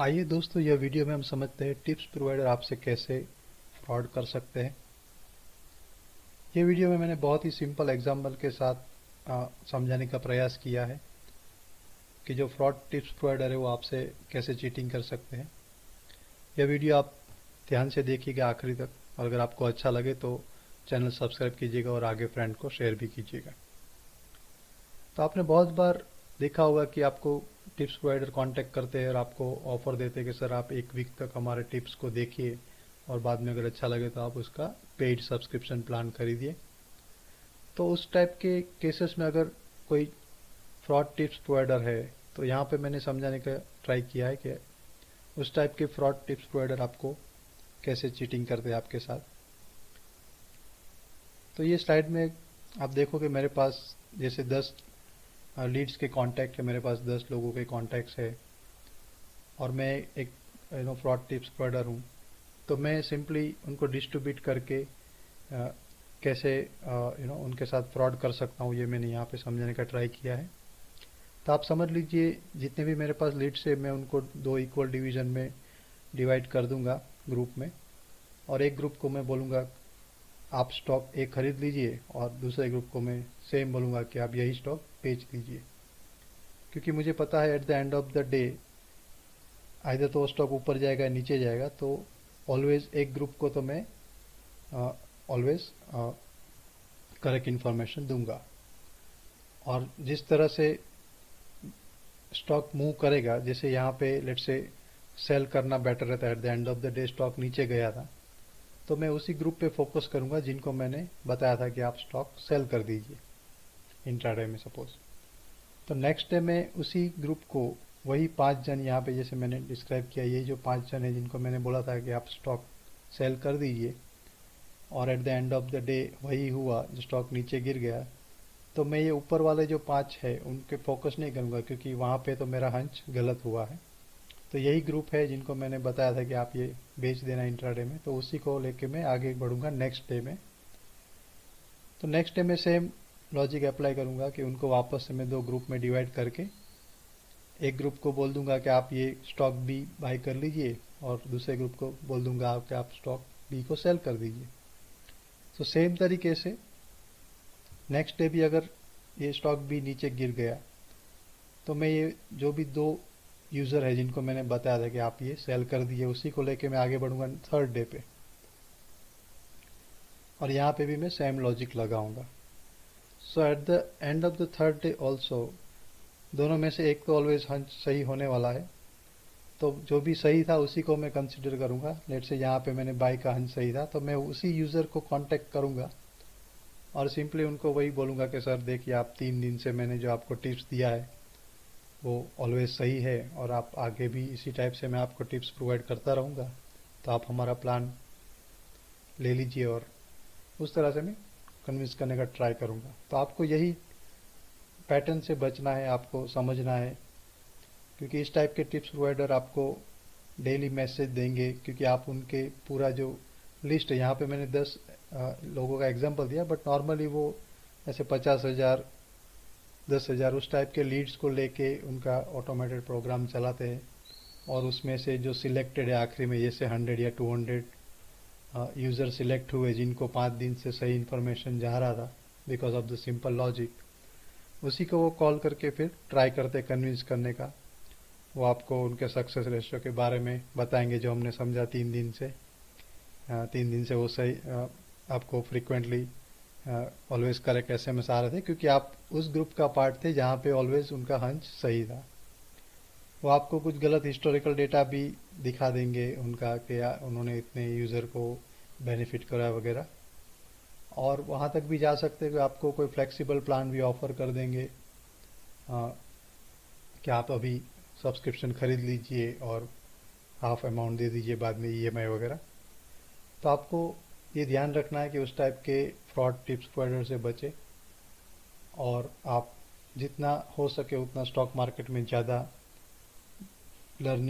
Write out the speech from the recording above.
आइए दोस्तों, यह वीडियो में हम समझते हैं टिप्स प्रोवाइडर आपसे कैसे फ्रॉड कर सकते हैं। ये वीडियो में मैंने बहुत ही सिंपल एग्जाम्पल के साथ समझाने का प्रयास किया है कि जो फ्रॉड टिप्स प्रोवाइडर है वो आपसे कैसे चीटिंग कर सकते हैं। यह वीडियो आप ध्यान से देखिएगा आखिरी तक, और अगर आपको अच्छा लगे तो चैनल सब्सक्राइब कीजिएगा और आगे फ्रेंड को शेयर भी कीजिएगा। तो आपने बहुत बार देखा होगा कि आपको टिप्स प्रोवाइडर कांटेक्ट करते हैं और आपको ऑफर देते हैं कि सर आप एक वीक तक हमारे टिप्स को देखिए और बाद में अगर अच्छा लगे तो आप उसका पेड सब्सक्रिप्शन प्लान खरीदिए। तो उस टाइप के केसेस में अगर कोई फ्रॉड टिप्स प्रोवाइडर है तो यहाँ पे मैंने समझाने का ट्राई किया है कि उस टाइप के फ्रॉड टिप्स प्रोवाइडर आपको कैसे चीटिंग करते हैं आपके साथ। तो ये स्लाइड में आप देखोगे मेरे पास जैसे 10 लीड्स के कॉन्टैक्ट है, मेरे पास 10 लोगों के कॉन्टैक्ट्स है और मैं एक फ्रॉड टिप्स प्रोवाइडर हूँ। तो मैं सिंपली उनको डिस्ट्रीब्यूट करके कैसे उनके साथ फ्रॉड कर सकता हूँ, ये मैंने यहाँ पे समझाने का ट्राई किया है। तो आप समझ लीजिए जितने भी मेरे पास लीड्स है मैं उनको 2 इक्वल डिवीजन में डिवाइड कर दूंगा ग्रुप में, और एक ग्रुप को मैं बोलूँगा आप स्टॉक एक खरीद लीजिए और दूसरे ग्रुप को मैं सेम बोलूँगा कि आप यही स्टॉक बेच लीजिए, क्योंकि मुझे पता है eight the end of the day either तो स्टॉक ऊपर जाएगा या नीचे जाएगा। तो ऑलवेज एक ग्रुप को तो मैं ऑलवेज करेक्ट इन्फॉर्मेशन दूंगा, और जिस तरह से स्टॉक मूव करेगा, जैसे यहाँ पे लेट से सेल करना बेटर रहता है, eight the end of the day stock नीचे गया था तो मैं उसी ग्रुप पे फोकस करूंगा जिनको मैंने बताया था कि आप स्टॉक सेल कर दीजिए इंट्राडे में सपोज। तो नेक्स्ट डे मैं उसी ग्रुप को वही 5 जन यहाँ पे जैसे मैंने डिस्क्राइब किया, ये जो 5 जन है जिनको मैंने बोला था कि आप स्टॉक सेल कर दीजिए और eight the end of the day वही हुआ, जो स्टॉक नीचे गिर गया, तो मैं ये ऊपर वाले जो 5 है उनके फोकस नहीं करूंगा क्योंकि वहाँ पे तो मेरा हंच गलत हुआ है। तो यही ग्रुप है जिनको मैंने बताया था कि आप ये बेच देना इंट्राडे में, तो उसी को लेके मैं आगे बढ़ूंगा नेक्स्ट डे में। तो नेक्स्ट डे में सेम लॉजिक अप्लाई करूंगा कि उनको वापस से मैं 2 ग्रुप में डिवाइड करके एक ग्रुप को बोल दूंगा कि आप ये स्टॉक बी बाई कर लीजिए और दूसरे ग्रुप को बोल दूंगा कि आप स्टॉक बी को सेल कर दीजिए। तो सेम तरीके से नेक्स्ट डे भी अगर ये स्टॉक बी नीचे गिर गया तो मैं ये जो भी 2 यूजर है जिनको मैंने बताया था कि आप ये सेल कर दिए, उसी को लेके मैं आगे बढ़ूंगा थर्ड डे पे, और यहाँ पे भी मैं सेम लॉजिक लगाऊंगा। So at the end of the third day also दोनों में से एक तो ऑलवेज हंच सही होने वाला है, तो जो भी सही था उसी को मैं कंसिडर करूंगा। लेट से यहाँ पे मैंने बाई का हंच सही था तो मैं उसी यूजर को कांटेक्ट करूंगा और सिंपली उनको वही बोलूंगा कि सर देखिए आप 3 दिन से मैंने जो आपको टिप्स दिया है वो ऑलवेज सही है और आप आगे भी इसी टाइप से मैं आपको टिप्स प्रोवाइड करता रहूँगा, तो आप हमारा प्लान ले लीजिए, और उस तरह से मैं कन्विंस करने का ट्राई करूँगा। तो आपको यही पैटर्न से बचना है, आपको समझना है, क्योंकि इस टाइप के टिप्स प्रोवाइडर आपको डेली मैसेज देंगे, क्योंकि आप उनके पूरा जो लिस्ट है, यहाँ पे मैंने 10 लोगों का एग्जांपल दिया, बट नॉर्मली वो ऐसे 50,000 10,000 उस टाइप के लीड्स को लेके उनका ऑटोमेटेड प्रोग्राम चलाते हैं, और उसमें से जो सिलेक्टेड है आखिरी में जैसे 100 या 200 यूज़र सिलेक्ट हुए जिनको 5 दिन से सही इन्फॉर्मेशन जा रहा था because of the simple logic, उसी को वो कॉल करके फिर ट्राई करते कन्विंस करने का। वो आपको उनके सक्सेस रेशियो के बारे में बताएंगे जो हमने समझा 3 दिन से। 3 दिन से वो सही आपको फ्रिक्वेंटली ऑलवेज करेक्ट SMS आ रहे थे क्योंकि आप उस ग्रुप का पार्ट थे जहाँ पे ऑलवेज उनका हंच सही था। वो आपको कुछ गलत हिस्टोरिकल डेटा भी दिखा देंगे उनका कि उन्होंने इतने यूज़र को बेनिफिट कराया वगैरह, और वहाँ तक भी जा सकते हैं कि आपको कोई फ्लेक्सिबल प्लान भी ऑफर कर देंगे कि आप अभी सब्सक्रिप्शन खरीद लीजिए और हाफ अमाउंट दे दीजिए बाद में EMI वगैरह। तो आपको ये ध्यान रखना है कि उस टाइप के फ्रॉड टिप्स प्रोवाइडर से बचे, और आप जितना हो सके उतना स्टॉक मार्केट में ज़्यादा लर्निंग